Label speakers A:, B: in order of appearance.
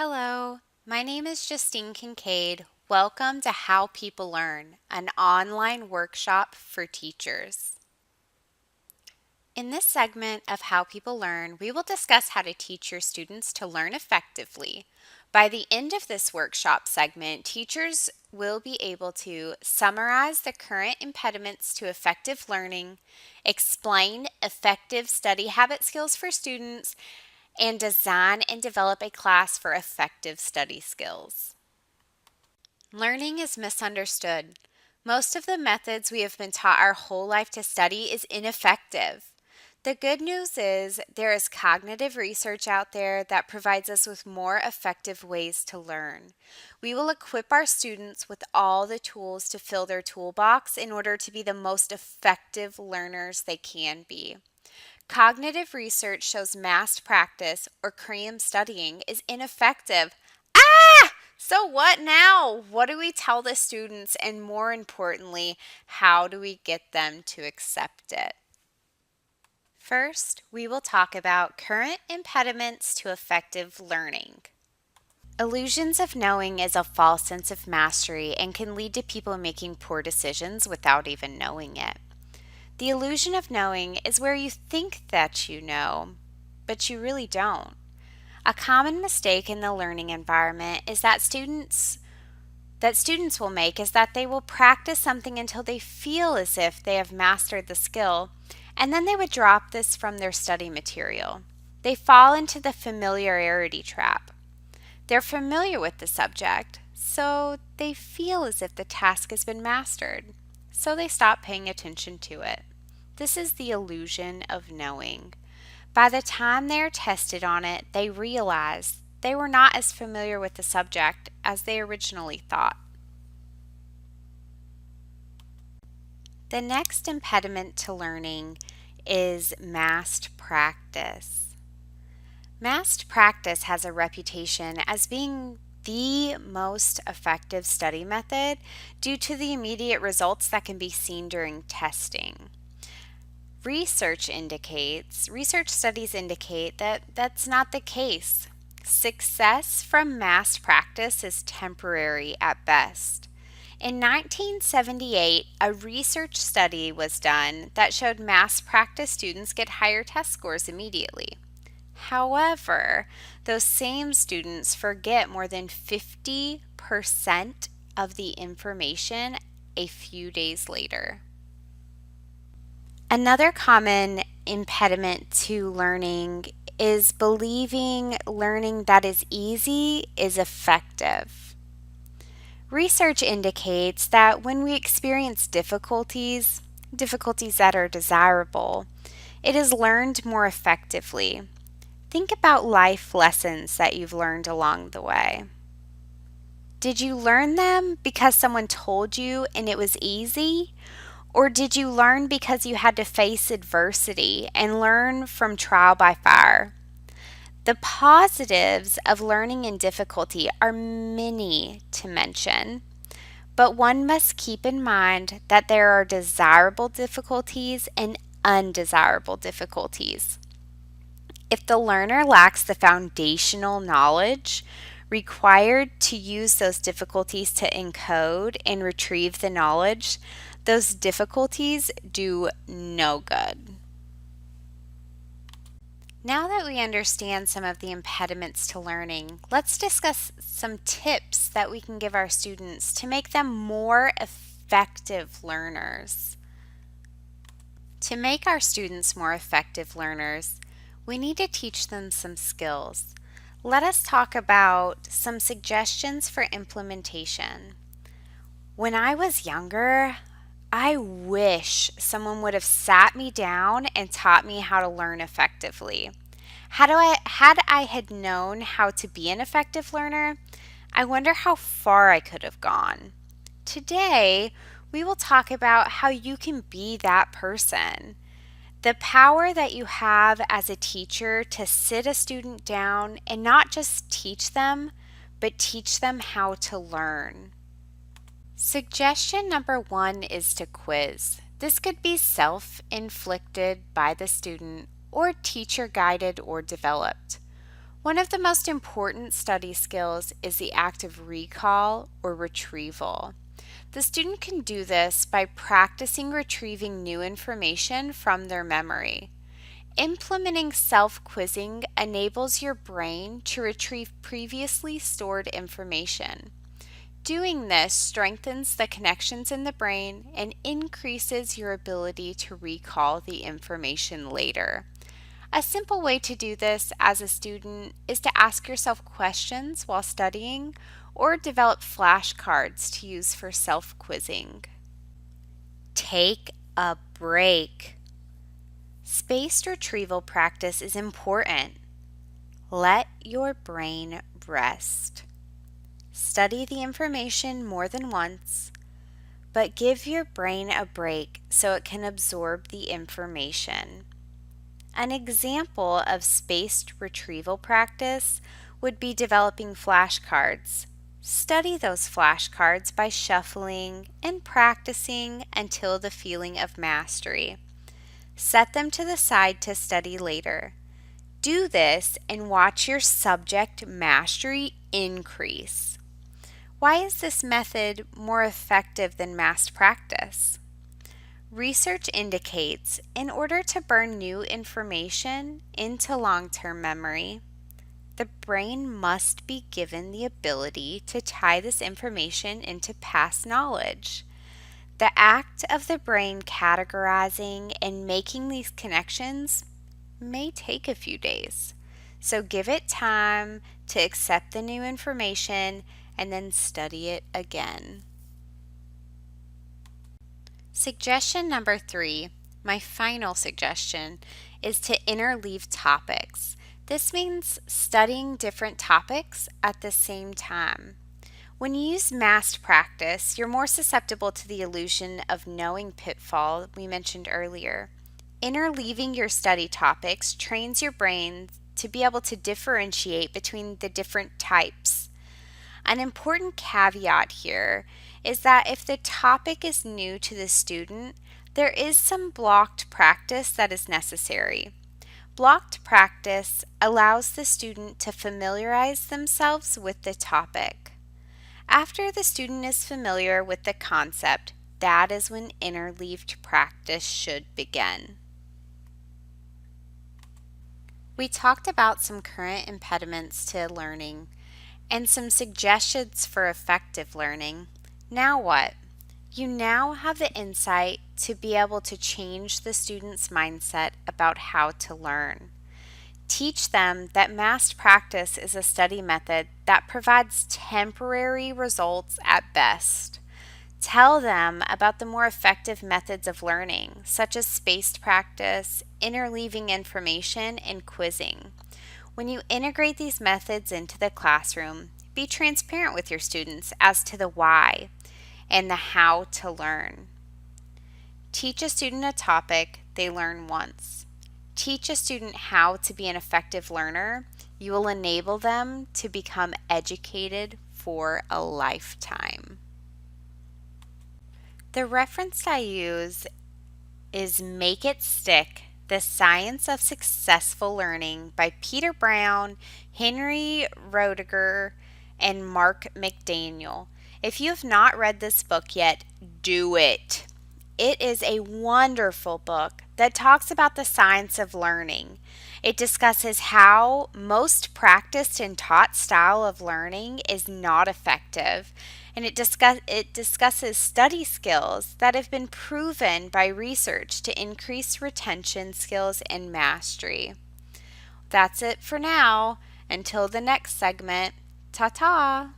A: Hello, my name is Justine Kincaid. Welcome to How People Learn, an online workshop for teachers. In this segment of How People Learn, we will discuss how to teach your students to learn effectively. By the end of this workshop segment, teachers will be able to summarize the current impediments to effective learning, explain effective study habit skills for students, and design and develop a class for effective study skills. Learning is misunderstood. Most of the methods we have been taught our whole life to study is ineffective. The good news is there is cognitive research out there that provides us with more effective ways to learn. We will equip our students with all the tools to fill their toolbox in order to be the most effective learners they can be. Cognitive research shows massed practice or cram studying is ineffective. So what now? What do we tell the students? And more importantly, how do we get them to accept it? First, we will talk about current impediments to effective learning. Illusions of knowing is a false sense of mastery and can lead to people making poor decisions without even knowing it. The illusion of knowing is where you think that you know, but you really don't. A common mistake in the learning environment is that students will make is that they will practice something until they feel as if they have mastered the skill, and then they would drop this from their study material. They fall into the familiarity trap. They're familiar with the subject, so they feel as if the task has been mastered, so they stop paying attention to it. This is the illusion of knowing. By the time they are tested on it, they realize they were not as familiar with the subject as they originally thought. The next impediment to learning is massed practice. Massed practice has a reputation as being the most effective study method due to the immediate results that can be seen during testing. Research studies indicate that that's not the case. Success from mass practice is temporary at best. In 1978, a research study was done that showed mass practice students get higher test scores immediately. However, those same students forget more than 50% of the information a few days later. Another common impediment to learning is believing learning that is easy is effective. Research indicates that when we experience difficulties that are desirable, it is learned more effectively. Think about life lessons that you've learned along the way. Did you learn them because someone told you and it was easy? Or did you learn because you had to face adversity and learn from trial by fire? The positives of learning in difficulty are many to mention, but one must keep in mind that there are desirable difficulties and undesirable difficulties. If the learner lacks the foundational knowledge required to use those difficulties to encode and retrieve the knowledge, those difficulties do no good. Now that we understand some of the impediments to learning, let's discuss some tips that we can give our students to make them more effective learners. To make our students more effective learners, we need to teach them some skills. Let us talk about some suggestions for implementation. When I was younger, I wish someone would have sat me down and taught me how to learn effectively. Had I had known how to be an effective learner, I wonder how far I could have gone. Today, we will talk about how you can be that person. The power that you have as a teacher to sit a student down and not just teach them, but teach them how to learn. Suggestion number 1 is to quiz. This could be self-inflicted by the student or teacher-guided or developed. One of the most important study skills is the act of recall or retrieval. The student can do this by practicing retrieving new information from their memory. Implementing self-quizzing enables your brain to retrieve previously stored information. Doing this strengthens the connections in the brain and increases your ability to recall the information later. A simple way to do this as a student is to ask yourself questions while studying or develop flashcards to use for self-quizzing. Take a break. Spaced retrieval practice is important. Let your brain rest. Study the information more than once, but give your brain a break so it can absorb the information. An example of spaced retrieval practice would be developing flashcards. Study those flashcards by shuffling and practicing until the feeling of mastery. Set them to the side to study later. Do this and watch your subject mastery increase. Why is this method more effective than mass practice? Research indicates in order to burn new information into long-term memory, the brain must be given the ability to tie this information into past knowledge. The act of the brain categorizing and making these connections may take a few days. So give it time to accept the new information and then study it again. Suggestion number 3, my final suggestion, is to interleave topics. This means studying different topics at the same time. When you use massed practice, you're more susceptible to the illusion of knowing pitfall we mentioned earlier. Interleaving your study topics trains your brain to be able to differentiate between the different types. An important caveat here is that if the topic is new to the student, there is some blocked practice that is necessary. Blocked practice allows the student to familiarize themselves with the topic. After the student is familiar with the concept, that is when interleaved practice should begin. We talked about some current impediments to learning and some suggestions for effective learning. Now what? You now have the insight to be able to change the student's mindset about how to learn. Teach them that massed practice is a study method that provides temporary results at best. Tell them about the more effective methods of learning, such as spaced practice, interleaving information, and quizzing. When you integrate these methods into the classroom, be transparent with your students as to the why and the how to learn. Teach a student a topic they learn once. Teach a student how to be an effective learner. You will enable them to become educated for a lifetime. The reference I use is Make It Stick: The Science of Successful Learning by Peter Brown, Henry Roediger, and Mark McDaniel. If you have not read this book yet, do it. It is a wonderful book that talks about the science of learning. It discusses how most practiced and taught style of learning is not effective, and it discusses study skills that have been proven by research to increase retention skills and mastery. That's it for now. Until the next segment, ta-ta!